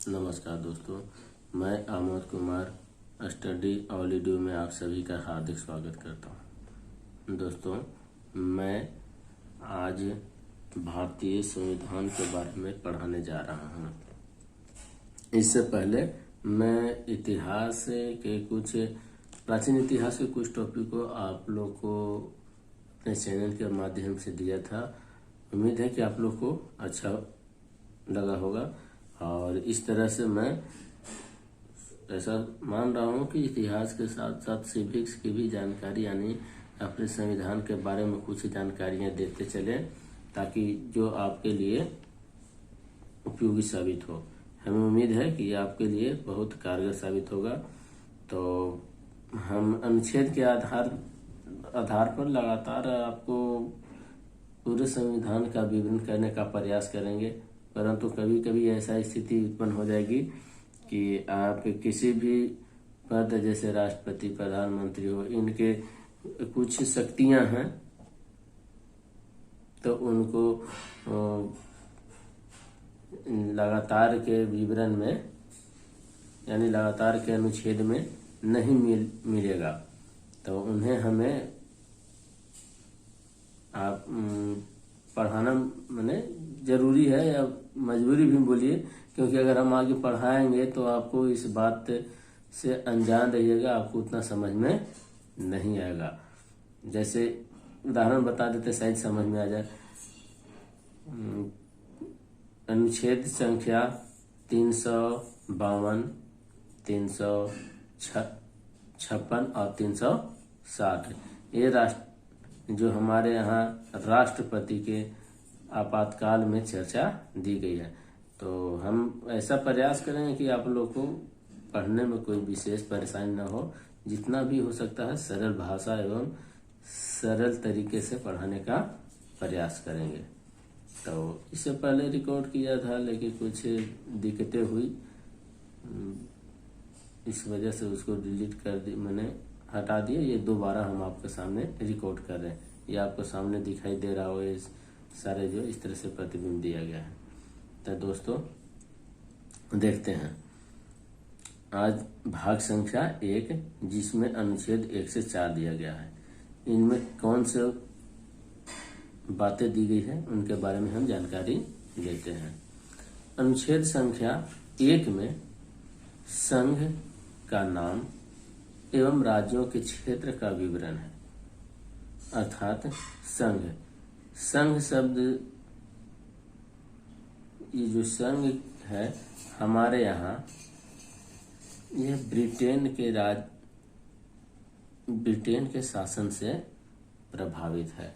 नमस्कार दोस्तों, मैं आमोद कुमार स्टडी ऑलिडियो में आप सभी का हार्दिक स्वागत करता हूं। दोस्तों, मैं आज भारतीय संविधान के बारे में पढ़ाने जा रहा हूं। इससे पहले मैं इतिहास के कुछ प्राचीन इतिहास के कुछ टॉपिक को आप लोग को अपने चैनल के माध्यम से दिया था। उम्मीद है कि आप लोग को अच्छा लगा होगा और इस तरह से मैं ऐसा मान रहा हूँ कि इतिहास के साथ साथ सिविक्स की भी जानकारी यानी अपने संविधान के बारे में कुछ जानकारियाँ देते चलें ताकि जो आपके लिए उपयोगी साबित हो। हमें उम्मीद है कि आपके लिए बहुत कारगर साबित होगा। तो हम अनुच्छेद के आधार पर लगातार आपको पूरे संविधान का विवरण करने का प्रयास करेंगे, परंतु कभी कभी ऐसा स्थिति उत्पन्न हो जाएगी कि आप किसी भी पद जैसे राष्ट्रपति, प्रधानमंत्री हो, इनके कुछ शक्तियां हैं तो उनको लगातार के विवरण में यानी लगातार के अनुच्छेद में नहीं मिलेगा। तो उन्हें हमें आप पढ़ाना माने जरूरी है या मजबूरी भी बोलिए, क्योंकि अगर हम आगे पढ़ाएंगे तो आपको इस बात से अनजान रहिएगा, आपको उतना समझ में नहीं आएगा। जैसे उदाहरण बता देते शायद समझ में आ जाए। अनुच्छेद संख्या 352, 356 और 360 ये जो हमारे यहाँ राष्ट्रपति के आपातकाल में चर्चा दी गई है। तो हम ऐसा प्रयास करेंगे कि आप लोग को पढ़ने में कोई विशेष परेशानी न हो, जितना भी हो सकता है सरल भाषा एवं सरल तरीके से पढ़ाने का प्रयास करेंगे। तो इससे पहले रिकॉर्ड किया था लेकिन कुछ दिक्कतें हुई, इस वजह से उसको डिलीट कर दी, मैंने हटा दिया। ये दोबारा हम आपके सामने रिकॉर्ड कर रहे हैं। ये आपको सामने दिखाई दे रहा हो, ये सारे जो इस तरह से प्रतिबिंब दिया गया है। तो दोस्तों देखते हैं आज भाग संख्या 1, जिसमें अनुच्छेद 1 से 4 दिया गया है। इनमें कौन से बातें दी गई है उनके बारे में हम जानकारी लेते हैं। अनुच्छेद संख्या 1 में संघ का नाम एवं राज्यों के क्षेत्र का विवरण है। अर्थात संघ शब्द, ये जो संघ है हमारे यहाँ यह ब्रिटेन के शासन से प्रभावित है।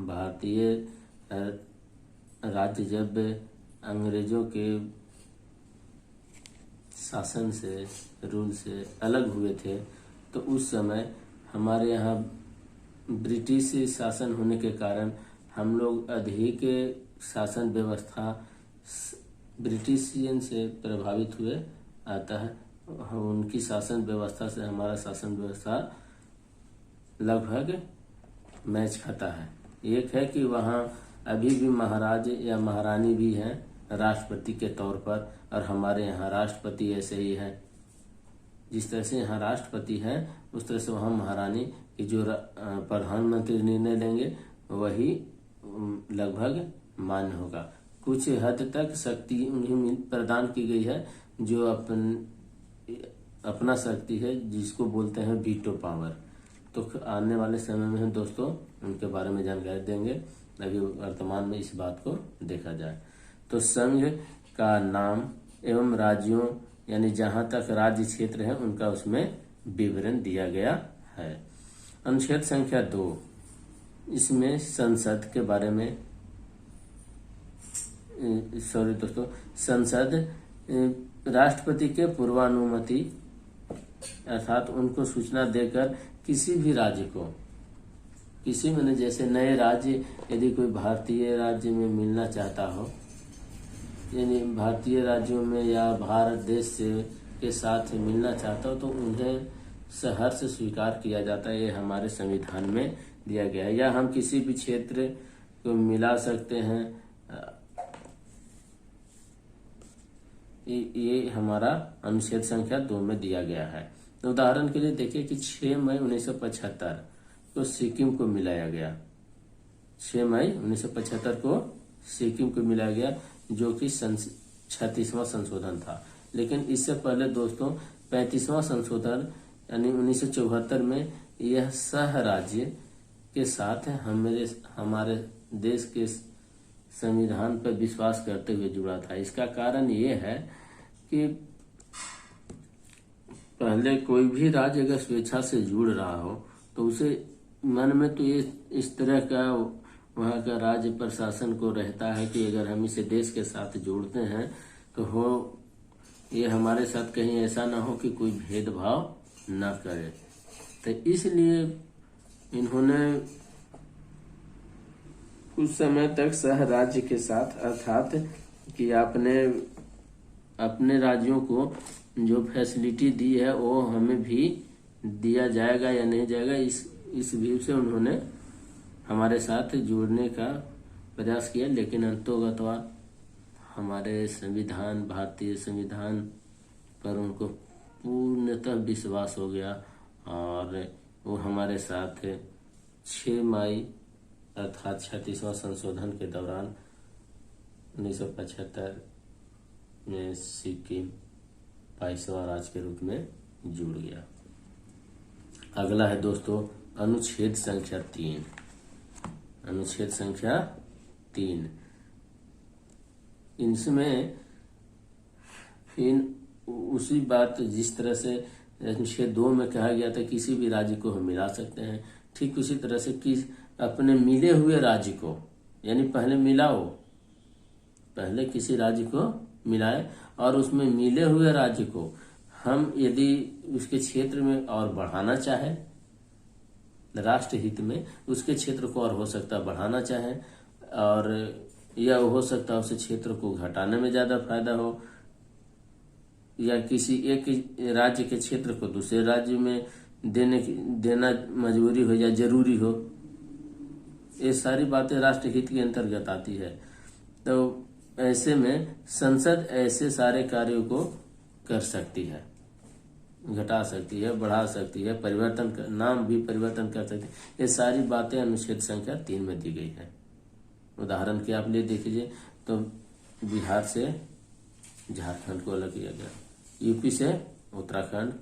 भारतीय राज्य जब अंग्रेजों के शासन से, रूल से अलग हुए थे तो उस समय हमारे यहाँ ब्रिटिश शासन होने के कारण हम लोग अधिक शासन व्यवस्था ब्रिटिशियन से प्रभावित हुए आता है। उनकी शासन व्यवस्था से हमारा शासन व्यवस्था लगभग मैच खाता है। एक है कि वहाँ अभी भी महाराज या महारानी भी हैं राष्ट्रपति के तौर पर, और हमारे यहाँ राष्ट्रपति ऐसे ही है। जिस तरह से यहाँ राष्ट्रपति है उस तरह से वहाँ महारानी की जो प्रधानमंत्री निर्णय लेंगे वही लगभग मान्य होगा। कुछ हद तक शक्ति उन्हें प्रदान की गई है जो अपना शक्ति है, जिसको बोलते हैं वीटो पावर। तो आने वाले समय में हम दोस्तों उनके बारे में जानकारी देंगे। अभी वर्तमान में इस बात को देखा जाए तो संघ का नाम एवं राज्यों यानी जहां तक राज्य क्षेत्र है उनका उसमें विवरण दिया गया है। अनुच्छेद संख्या 2, इसमें संसद के बारे में संसद राष्ट्रपति के पूर्वानुमति अर्थात उनको सूचना देकर किसी भी राज्य को, मैंने जैसे नए राज्य यदि कोई भारतीय राज्य में मिलना चाहता हो, यानी भारतीय राज्यों में या भारत देश के साथ मिलना चाहता हो तो उन्हें सहर्ष स्वीकार किया जाता है। ये हमारे संविधान में दिया गया है। या हम किसी भी क्षेत्र को मिला सकते हैं ये हमारा अनुच्छेद संख्या 2 में दिया गया है। तो उदाहरण के लिए देखिए कि 6 मई 1975 को सिक्किम को मिलाया गया। 6 मई 1975 को सिक्किम को मिलाया गया, जो कि 36वां संशोधन था। लेकिन इससे पहले दोस्तों 35वां संशोधन यानी 1974 में यह सह राज्य के साथ हमारे देश के संविधान पर विश्वास करते हुए जुड़ा था। इसका कारण ये है कि पहले कोई भी राज्य अगर स्वेच्छा से जुड़ रहा हो तो उसे मन में तो ये इस तरह का वहाँ का राज्य प्रशासन को रहता है कि अगर हम इसे देश के साथ जोड़ते हैं तो ये हमारे साथ कहीं ऐसा ना हो कि कोई भेदभाव ना करे। तो इसलिए इन्होंने कुछ समय तक सह राज्य के साथ अर्थात कि अपने राज्यों को जो फैसिलिटी दी है वो हमें भी दिया जाएगा या नहीं जाएगा, इस व्यू से उन्होंने हमारे साथ जुड़ने का प्रयास किया। लेकिन अंततोगत्वा हमारे संविधान, भारतीय संविधान पर उनको पूर्णतः विश्वास हो गया और वो हमारे साथ 6 मई अर्थात 36वां संशोधन के दौरान 1975 में सिक्किम 22वां राज्य के रूप में जुड़ गया। अगला है दोस्तों अनुच्छेद संख्या 3। अनुच्छेद संख्या 3 इसमें फिर उसी बात जिस तरह से अनुच्छेद 2 में कहा गया था किसी भी राज्य को हम मिला सकते हैं, ठीक उसी तरह से कि अपने मिले हुए राज्य को, यानी पहले किसी राज्य को मिलाए और उसमें मिले हुए राज्य को हम यदि उसके क्षेत्र में और बढ़ाना चाहे, राष्ट्र हित में उसके क्षेत्र को और हो सकता बढ़ाना चाहे, और या हो सकता है उस क्षेत्र को घटाने में ज्यादा फायदा हो, या किसी एक राज्य के क्षेत्र को दूसरे राज्य में देना मजबूरी हो या जरूरी हो, ये सारी बातें राष्ट्र हित के अंतर्गत आती है। तो ऐसे में संसद ऐसे सारे कार्यों को कर सकती है, घटा सकती है, बढ़ा सकती है, नाम भी परिवर्तन कर सकती है। ये सारी बातें अनुच्छेद संख्या 3 में दी गई है। उदाहरण के आप ले देखिए तो बिहार से झारखंड को अलग किया गया, यूपी से उत्तराखंड,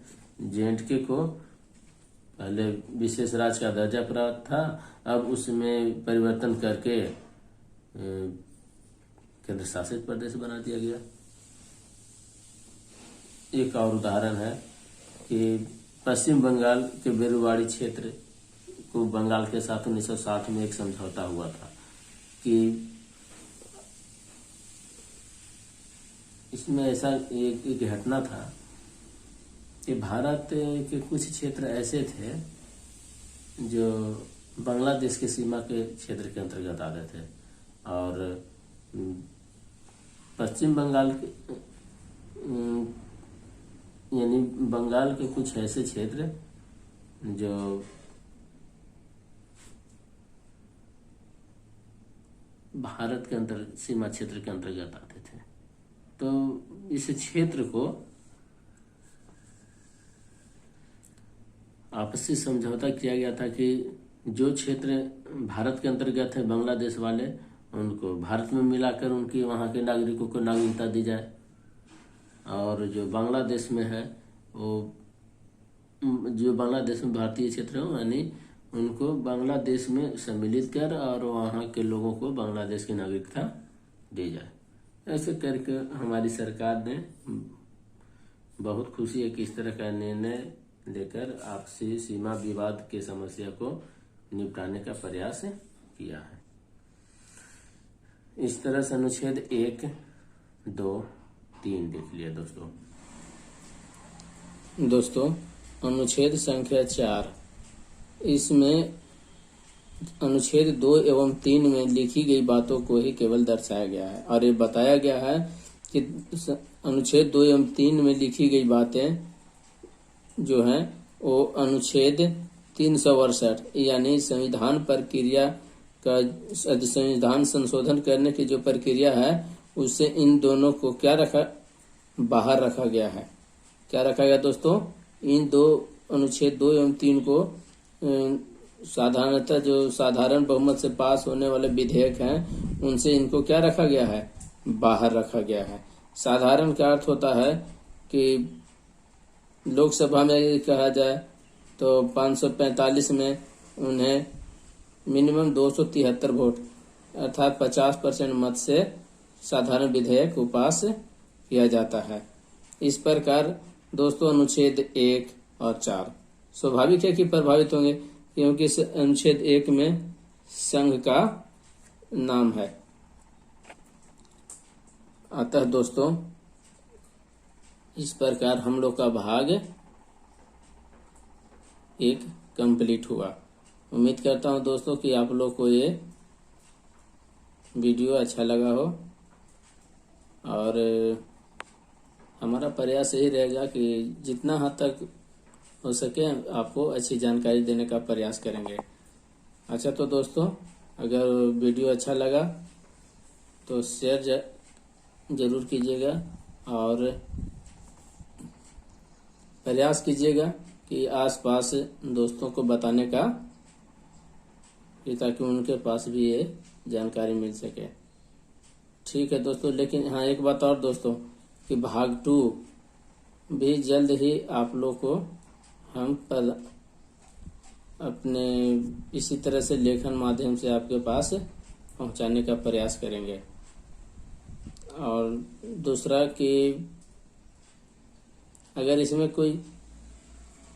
J&K को पहले विशेष राज्य का दर्जा प्राप्त था, अब उसमें परिवर्तन करके केंद्र शासित प्रदेश बना दिया गया। एक और उदाहरण है कि पश्चिम बंगाल के बेरुवाड़ी क्षेत्र को बंगाल के साथ 1960 में एक समझौता हुआ था कि इसमें ऐसा एक घटना था कि भारत के कुछ क्षेत्र ऐसे थे जो बांग्लादेश के सीमा के क्षेत्र के अंतर्गत आते थे, और पश्चिम बंगाल के यानी बंगाल के कुछ ऐसे क्षेत्र जो भारत के सीमा क्षेत्र के अंतर्गत आते थे। तो इस क्षेत्र को आपसी समझौता किया गया था कि जो क्षेत्र भारत के अंतर्गत है बांग्लादेश वाले, उनको भारत में मिलाकर उनकी वहाँ के नागरिकों को नागरिकता दी जाए, और जो बांग्लादेश में है वो जो बांग्लादेश में भारतीय क्षेत्र है यानी उनको बांग्लादेश में सम्मिलित कर और वहाँ के लोगों को बांग्लादेश की नागरिकता दी जाए। ऐसे करके हमारी सरकार ने बहुत खुशी है कि इस तरह का निर्णय लेकर आपसी सीमा विवाद के समस्या को निपटाने का प्रयास किया है। इस तरह से अनुच्छेद 1, 2, 3 देख लिया दोस्तों अनुच्छेद संख्या 4, इसमें अनुच्छेद 2 एवं 3 में लिखी गई बातों को ही केवल दर्शाया गया है, और ये बताया गया है कि अनुच्छेद 2 एवं 3 में लिखी गई बातें जो हैं वो अनुच्छेद 368 यानी संविधान प्रक्रिया का संविधान संशोधन करने की जो प्रक्रिया है उससे इन दोनों को क्या रखा बाहर रखा गया है। क्या रखा गया दोस्तों? इन दो अनुच्छेद 2 एवं 3 को साधारणतः जो साधारण बहुमत से पास होने वाले विधेयक हैं उनसे इनको क्या रखा गया है? बाहर रखा गया है। साधारण का अर्थ होता है कि लोकसभा में यदि कहा जाए तो 545 में उन्हें मिनिमम 273 वोट अर्थात 50% मत से साधारण विधेयक को पास किया जाता है। इस प्रकार दोस्तों अनुच्छेद 1 और 4 स्वाभाविक है कि प्रभावित होंगे, क्योंकि इस अनुच्छेद 1 में संघ का नाम है। अतः दोस्तों इस प्रकार हम लोग का भाग 1 कंप्लीट हुआ। उम्मीद करता हूं दोस्तों कि आप लोग को ये वीडियो अच्छा लगा हो, और हमारा प्रयास यही रहेगा कि जितना हद तक हो सके आपको अच्छी जानकारी देने का प्रयास करेंगे। अच्छा तो दोस्तों, अगर वीडियो अच्छा लगा तो शेयर जरूर कीजिएगा और प्रयास कीजिएगा कि आसपास दोस्तों को बताने का, ताकि उनके पास भी ये जानकारी मिल सके। ठीक है दोस्तों, लेकिन हाँ एक बात और दोस्तों, कि भाग 2 भी जल्द ही आप लोग को हम अपने इसी तरह से लेखन माध्यम से आपके पास पहुंचाने का प्रयास करेंगे। और दूसरा कि अगर इसमें कोई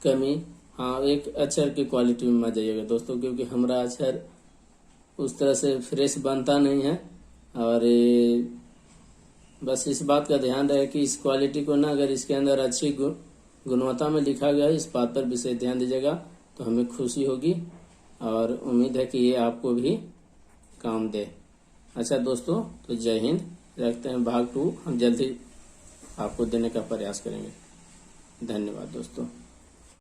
कमी, हाँ एक अक्षर की क्वालिटी में मत जाइएगा दोस्तों, क्योंकि हमारा अक्षर उस तरह से फ्रेश बनता नहीं है। और बस इस बात का ध्यान रहे कि इस क्वालिटी को ना, अगर इसके अंदर अच्छी गुणवत्ता में लिखा गया है, इस बात पर विशेष ध्यान दीजिएगा तो हमें खुशी होगी और उम्मीद है कि ये आपको भी काम दे। अच्छा दोस्तों, तो जय हिंद। रखते हैं भाग 2 हम जल्दी आपको देने का प्रयास करेंगे। धन्यवाद दोस्तों।